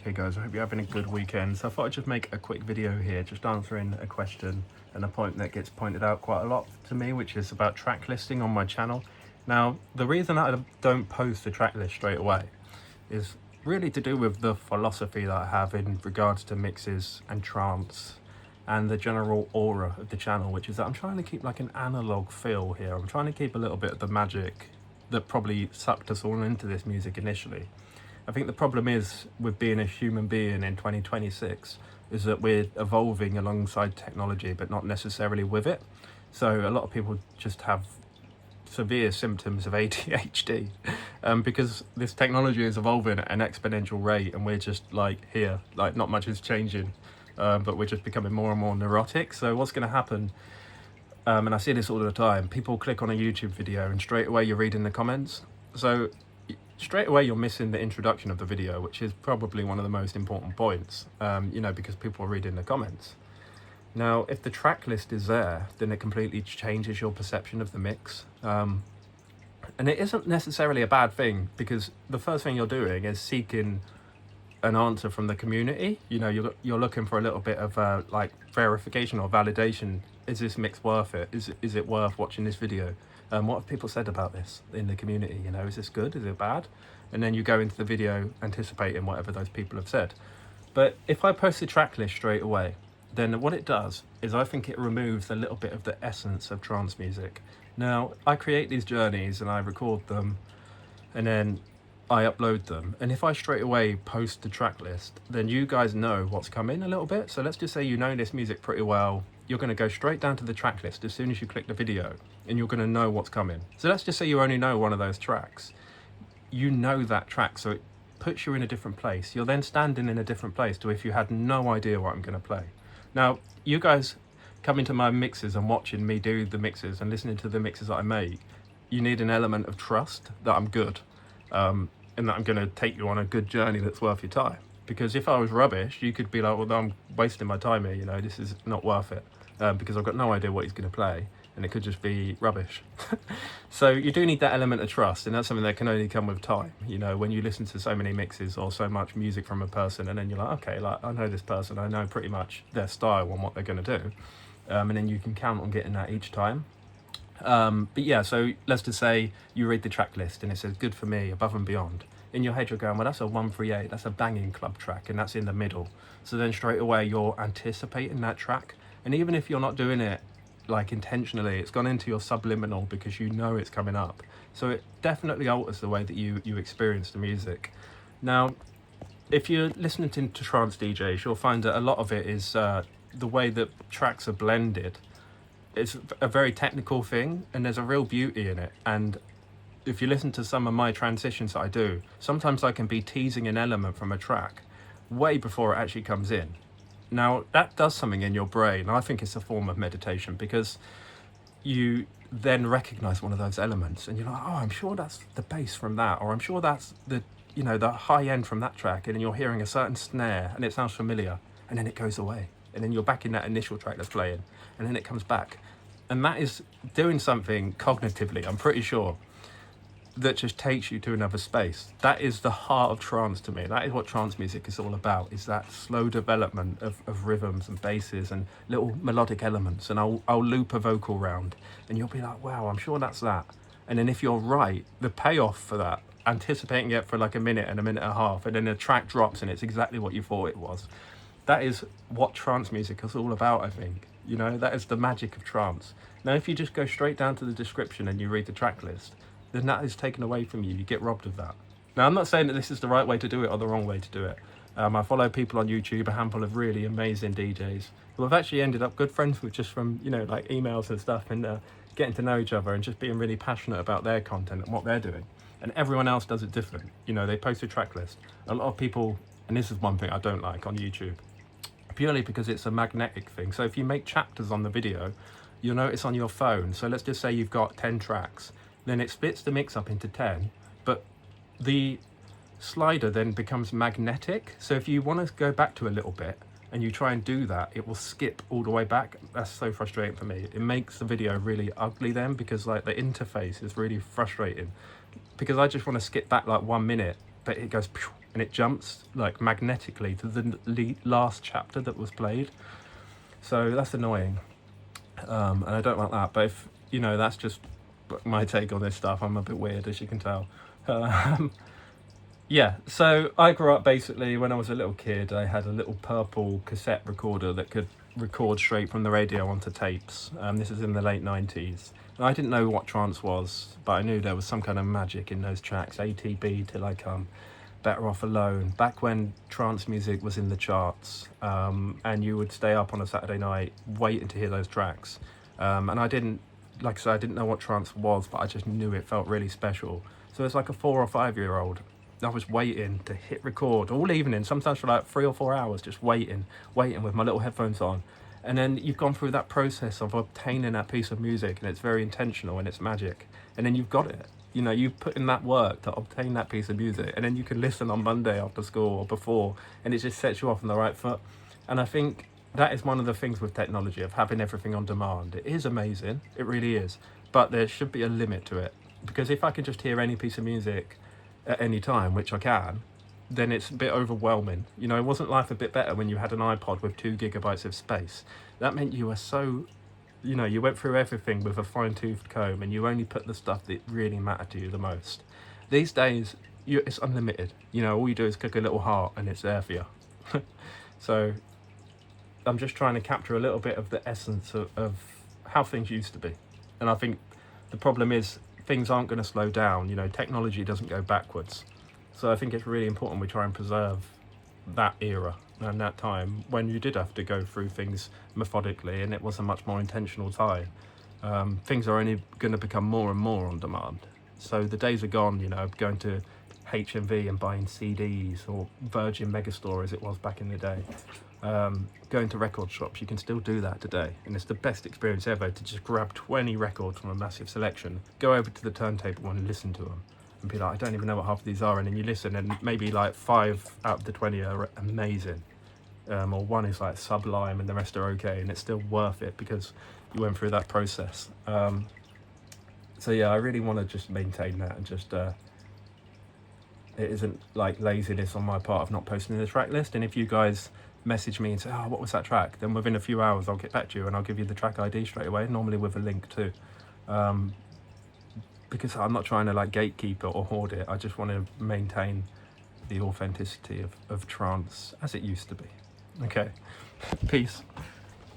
Hey guys, I hope you're having a good weekend. So I thought I'd just make a quick video here, just answering a question and a point that gets pointed out quite a lot to me, which is about track listing on my channel. Now, the reason that I don't post the track list straight away is really to do with the philosophy that I have in regards to mixes and trance and the general aura of the channel, which is that I'm trying to keep like an analog feel here. I'm trying to keep a little bit of the magic that probably sucked us all into this music initially. I think the problem is with being a human being in 2026 is that we're evolving alongside technology, but not necessarily with it. So a lot of people just have severe symptoms of ADHD because this technology is evolving at an exponential rate, and we're just like here, like not much is changing, but we're just becoming more and more neurotic. So what's going to happen, and I see this all the time, people click on a YouTube video and straight away you're reading the comments. So straight away you're missing the introduction of the video, which is probably one of the most important points, because people are reading the comments. Now, if the track list is there, then it completely changes your perception of the mix. And it isn't necessarily a bad thing, because the first thing you're doing is seeking an answer from the community. You're looking for a little bit of like verification or validation. Is this mix worth it? Is it worth watching this video? What have people said about this in the community? Is this good? Is it bad? And then you go into the video anticipating whatever those people have said. But if I post the track list straight away, then what it does is I think it removes a little bit of the essence of trance music. Now, I create these journeys and I record them and then I upload them. And if I straight away post the track list, then you guys know what's coming a little bit. So let's just say you know this music pretty well. You're going to go straight down to the track list as soon as you click the video, and you're going to know what's coming. So let's just say you only know one of those tracks. You know that track, so it puts you in a different place. You're then standing in a different place to if you had no idea what I'm going to play. Now, you guys coming to my mixes and watching me do the mixes and listening to the mixes that I make, you need an element of trust that I'm good, and that I'm going to take you on a good journey that's worth your time. Because if I was rubbish, you could be like, well, I'm wasting my time here, this is not worth it, because I've got no idea what he's going to play, and it could just be rubbish. So you do need that element of trust, and that's something that can only come with time. When you listen to so many mixes or so much music from a person, and then you're like, okay, like I know this person, I know pretty much their style and what they're going to do, and then you can count on getting that each time. But yeah, so let's just say you read the track list and it says good for me, above and beyond. In your head you're going, well, that's a 138, that's a banging club track, and that's in the middle. So then straight away you're anticipating that track, and even if you're not doing it like intentionally, it's gone into your subliminal because you know it's coming up. So it definitely alters the way that you experience the music. Now, if you're listening to trance DJs, you'll find that a lot of it is the way that tracks are blended. It's a very technical thing, and there's a real beauty in it. And if you listen to some of my transitions that I do, sometimes I can be teasing an element from a track way before it actually comes in. Now, that does something in your brain. I think it's a form of meditation, because you then recognize one of those elements and you're like, oh, I'm sure that's the bass from that, or I'm sure that's the high end from that track, and then you're hearing a certain snare and it sounds familiar, and then it goes away, and then you're back in that initial track that's playing, and then it comes back. And that is doing something cognitively, I'm pretty sure, that just takes you to another space. That is the heart of trance to me. That is what trance music is all about, is that slow development of rhythms and basses and little melodic elements. And I'll loop a vocal round and you'll be like, wow, I'm sure that's that. And then if you're right, the payoff for that, anticipating it for like a minute and a half, and then the track drops and it's exactly what you thought it was. That is what trance music is all about, I think. That is the magic of trance. Now, if you just go straight down to the description and you read the track list, then that is taken away from you. You get robbed of that. Now, I'm not saying that this is the right way to do it or the wrong way to do it. I follow people on YouTube, a handful of really amazing DJs who I've actually ended up good friends with just from, like emails and stuff, and getting to know each other and just being really passionate about their content and what they're doing. And everyone else does it different. They post a track list. A lot of people, and this is one thing I don't like on YouTube, purely because it's a magnetic thing. So if you make chapters on the video, you'll notice on your phone, so let's just say you've got 10 tracks, then it splits the mix up into 10, but the slider then becomes magnetic. So if you want to go back to a little bit and you try and do that, it will skip all the way back. That's so frustrating for me. It makes the video really ugly then, because like the interface is really frustrating, because I just want to skip back like 1 minute, but it goes and it jumps like magnetically to the last chapter that was played. So that's annoying, and I don't like that. But if you know, that's just my take on this stuff. I'm a bit weird, as you can tell. Yeah, so I grew up basically when I was a little kid. I had a little purple cassette recorder that could record straight from the radio onto tapes. This is in the late 90s. And I didn't know what trance was, but I knew there was some kind of magic in those tracks. ATB, Till I Come, Better Off Alone. Back when trance music was in the charts, and you would stay up on a Saturday night waiting to hear those tracks. And I didn't, like I said, I didn't know what trance was, but I just knew it felt really special. So it's like a 4 or 5 year old. I was waiting to hit record all evening, sometimes for like 3 or 4 hours, just waiting with my little headphones on. And then you've gone through that process of obtaining that piece of music, and it's very intentional and it's magic. And then you've got it. You know, you've put in that work to obtain that piece of music, and then you can listen on Monday after school or before, and it just sets you off on the right foot. And I think that is one of the things with technology, of having everything on demand. It is amazing, it really is. But there should be a limit to it. Because if I can just hear any piece of music at any time, which I can, then it's a bit overwhelming. You know, wasn't life a bit better when you had an iPod with 2 gigabytes of space? That meant you were so, you know, you went through everything with a fine-toothed comb, and you only put the stuff that really mattered to you the most. These days, it's unlimited. You know, all you do is click a little heart and it's there for you. So I'm just trying to capture a little bit of the essence of how things used to be. And I think the problem is things aren't going to slow down. You know, technology doesn't go backwards. So I think it's really important we try and preserve that era and that time when you did have to go through things methodically, and it was a much more intentional time. Things are only going to become more and more on demand. So the days are gone, you know, going to HMV and buying CDs, or Virgin Megastore as it was back in the day. Going to record shops, you can still do that today, and it's the best experience ever to just grab 20 records from a massive selection, go over to the turntable and listen to them, and be like, I don't even know what half of these are, and then you listen, and maybe like 5 out of the 20 are amazing, or one is like sublime and the rest are okay, and it's still worth it because you went through that process. So yeah, I really want to just maintain that, and just it isn't like laziness on my part of not posting the track list. And if you guys message me and say, oh, what was that track, then within a few hours I'll get back to you and I'll give you the track ID straight away, normally with a link too. Because I'm not trying to like gatekeep it or hoard it. I just want to maintain the authenticity of trance as it used to be. Okay, peace.